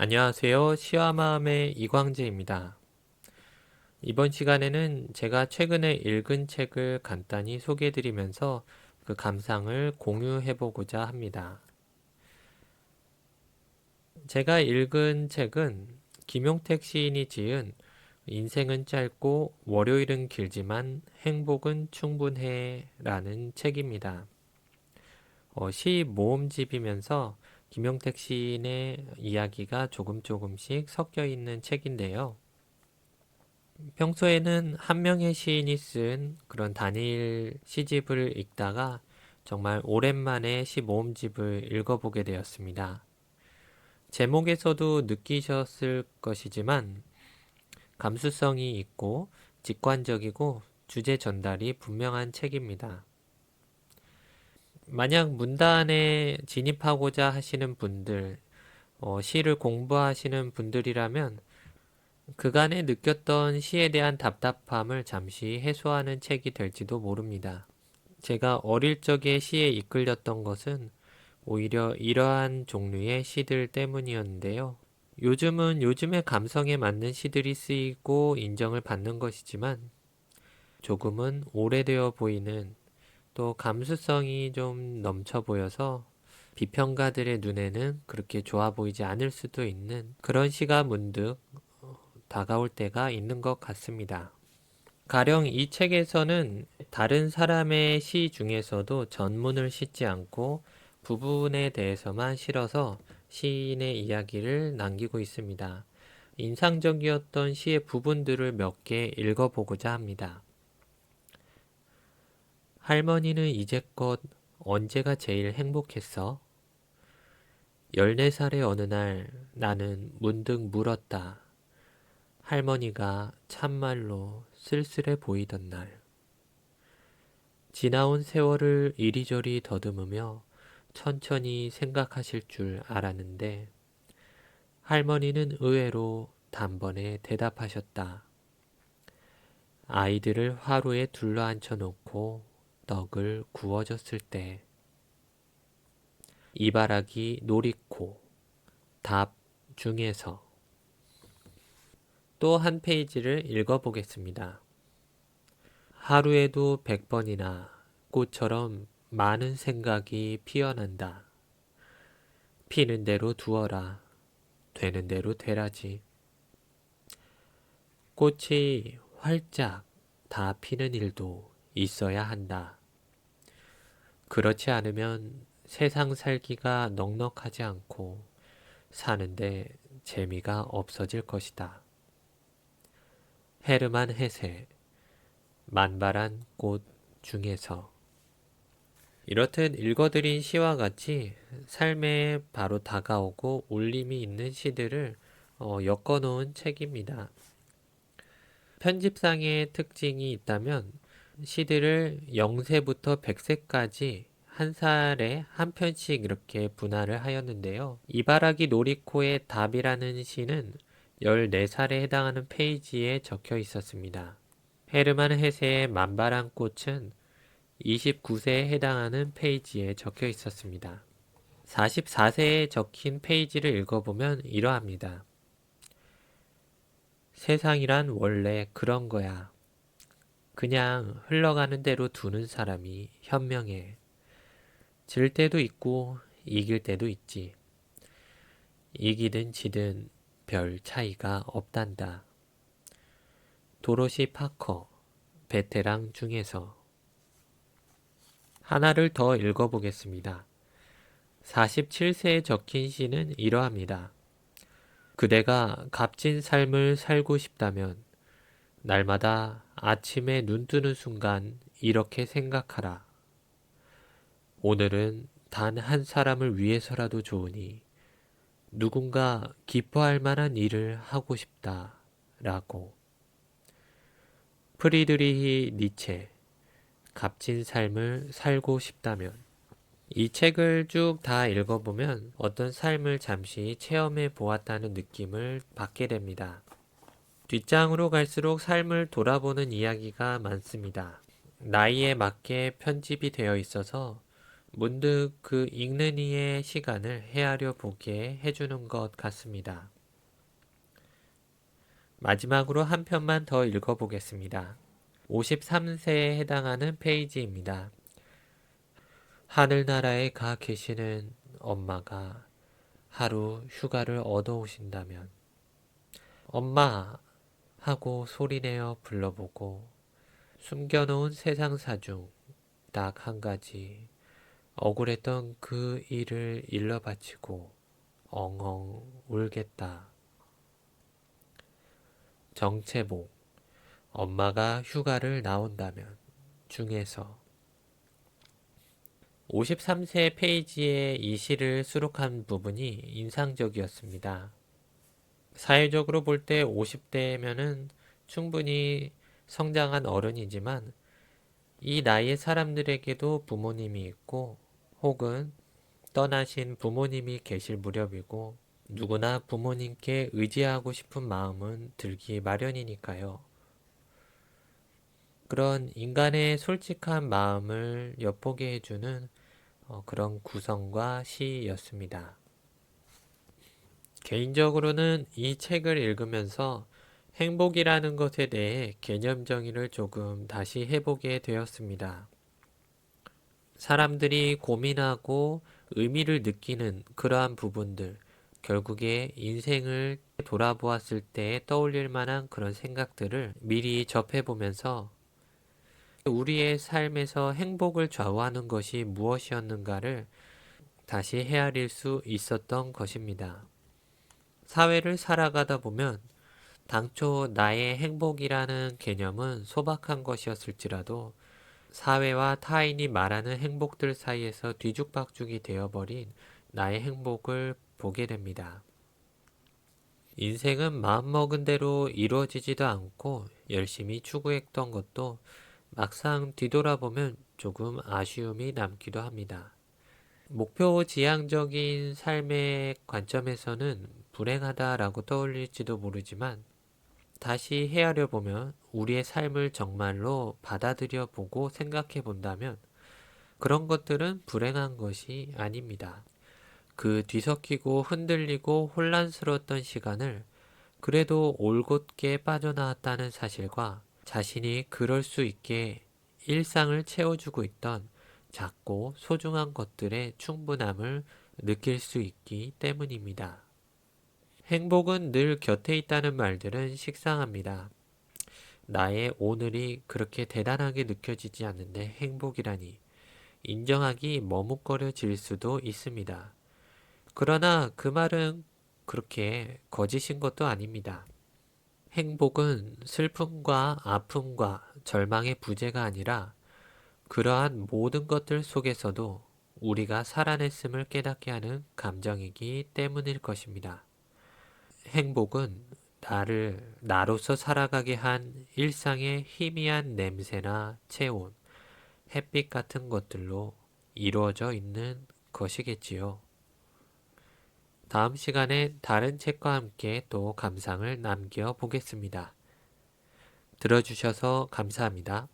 안녕하세요. 시와 마음의 이광재입니다. 이번 시간에는 제가 최근에 읽은 책을 간단히 소개해드리면서 그 감상을 공유해보고자 합니다. 제가 읽은 책은 김용택 시인이 지은 인생은 짧고 월요일은 길지만 행복은 충분해 라는 책입니다. 시 모음집이면서 김용택 시인의 이야기가 조금씩 섞여 있는 책인데요. 평소에는 한 명의 시인이 쓴 그런 단일 시집을 읽다가 정말 오랜만에 시 모음집을 읽어보게 되었습니다. 제목에서도 느끼셨을 것이지만 감수성이 있고 직관적이고 주제 전달이 분명한 책입니다. 만약 문단에 진입하고자 하시는 분들, 시를 공부하시는 분들이라면 그간에 느꼈던 시에 대한 답답함을 잠시 해소하는 책이 될지도 모릅니다. 제가 어릴 적에 시에 이끌렸던 것은 오히려 이러한 종류의 시들 때문이었는데요. 요즘은 요즘의 감성에 맞는 시들이 쓰이고 인정을 받는 것이지만 조금은 오래되어 보이는 또 감수성이 좀 넘쳐 보여서 비평가들의 눈에는 그렇게 좋아 보이지 않을 수도 있는 그런 시가 문득 다가올 때가 있는 것 같습니다. 가령 이 책에서는 다른 사람의 시 중에서도 전문을 싣지 않고 부분에 대해서만 실어서 시인의 이야기를 남기고 있습니다. 인상적이었던 시의 부분들을 몇 개 읽어보고자 합니다. 할머니는 이제껏 언제가 제일 행복했어? 14살의 어느 날 나는 문득 물었다. 할머니가 참말로 쓸쓸해 보이던 날. 지나온 세월을 이리저리 더듬으며 천천히 생각하실 줄 알았는데 할머니는 의외로 단번에 대답하셨다. 아이들을 화로에 둘러앉혀 놓고 떡을 구워줬을 때. 이바라기 놀이코 답 중에서 또 한 페이지를 읽어보겠습니다. 하루에도 100번이나 꽃처럼 많은 생각이 피어난다. 피는 대로 두어라. 되는 대로 되라지. 꽃이 활짝 다 피는 일도 있어야 한다. 그렇지 않으면 세상 살기가 넉넉하지 않고 사는데 재미가 없어질 것이다. 헤르만 헤세 만발한 꽃 중에서 이렇듯 읽어드린 시와 같이 삶에 바로 다가오고 울림이 있는 시들을 엮어놓은 책입니다. 편집상의 특징이 있다면 시들을 0세부터 100세까지 한 살에 한 편씩 이렇게 분할을 하였는데요. 이바라기 노리코의 답이라는 시는 14살에 해당하는 페이지에 적혀 있었습니다. 헤르만 헤세의 만발한 꽃은 29세에 해당하는 페이지에 적혀 있었습니다. 44세에 적힌 페이지를 읽어보면 이러합니다. 세상이란 원래 그런 거야. 그냥 흘러가는 대로 두는 사람이 현명해. 질 때도 있고 이길 때도 있지. 이기든 지든 별 차이가 없단다. 도로시 파커, 베테랑 중에서 하나를 더 읽어보겠습니다. 47세에 적힌 시는 이러합니다. 그대가 값진 삶을 살고 싶다면 날마다 아침에 눈 뜨는 순간 이렇게 생각하라. 오늘은 단 한 사람을 위해서라도 좋으니 누군가 기뻐할 만한 일을 하고 싶다. 라고. 프리드리히 니체, 값진 삶을 살고 싶다면 이 책을 쭉 다 읽어보면 어떤 삶을 잠시 체험해 보았다는 느낌을 받게 됩니다. 뒷장으로 갈수록 삶을 돌아보는 이야기가 많습니다. 나이에 맞게 편집이 되어 있어서 문득 그 읽는 이의 시간을 헤아려 보게 해주는 것 같습니다. 마지막으로 한 편만 더 읽어보겠습니다. 53세에 해당하는 페이지입니다. 하늘나라에 가 계시는 엄마가 하루 휴가를 얻어오신다면 엄마 하고 소리내어 불러보고 숨겨놓은 세상사 중 딱 한 가지 억울했던 그 일을 일러 바치고 엉엉 울겠다. 정체복 엄마가 휴가를 나온다면 중에서 53세 페이지에 이 시를 수록한 부분이 인상적이었습니다. 사회적으로 볼 때 50대면은 충분히 성장한 어른이지만 이 나이의 사람들에게도 부모님이 있고 혹은 떠나신 부모님이 계실 무렵이고 누구나 부모님께 의지하고 싶은 마음은 들기 마련이니까요. 그런 인간의 솔직한 마음을 엿보게 해주는 그런 구성과 시였습니다. 개인적으로는 이 책을 읽으면서 행복이라는 것에 대해 개념 정의를 조금 다시 해보게 되었습니다. 사람들이 고민하고 의미를 느끼는 그러한 부분들, 결국에 인생을 돌아보았을 때 떠올릴 만한 그런 생각들을 미리 접해보면서 우리의 삶에서 행복을 좌우하는 것이 무엇이었는가를 다시 헤아릴 수 있었던 것입니다. 사회를 살아가다 보면 당초 나의 행복이라는 개념은 소박한 것이었을지라도 사회와 타인이 말하는 행복들 사이에서 뒤죽박죽이 되어버린 나의 행복을 보게 됩니다. 인생은 마음먹은 대로 이루어지지도 않고 열심히 추구했던 것도 막상 뒤돌아보면 조금 아쉬움이 남기도 합니다. 목표 지향적인 삶의 관점에서는 불행하다라고 떠올릴지도 모르지만 다시 헤아려 보면 우리의 삶을 정말로 받아들여 보고 생각해 본다면 그런 것들은 불행한 것이 아닙니다. 그 뒤섞이고 흔들리고 혼란스러웠던 시간을 그래도 올곧게 빠져나왔다는 사실과 자신이 그럴 수 있게 일상을 채워주고 있던 작고 소중한 것들의 충분함을 느낄 수 있기 때문입니다. 행복은 늘 곁에 있다는 말들은 식상합니다. 나의 오늘이 그렇게 대단하게 느껴지지 않는데 행복이라니 인정하기 머뭇거려질 수도 있습니다. 그러나 그 말은 그렇게 거짓인 것도 아닙니다. 행복은 슬픔과 아픔과 절망의 부재가 아니라 그러한 모든 것들 속에서도 우리가 살아냈음을 깨닫게 하는 감정이기 때문일 것입니다. 행복은 나를 나로서 살아가게 한 일상의 희미한 냄새나 체온, 햇빛 같은 것들로 이루어져 있는 것이겠지요. 다음 시간에 다른 책과 함께 또 감상을 남겨 보겠습니다. 들어주셔서 감사합니다.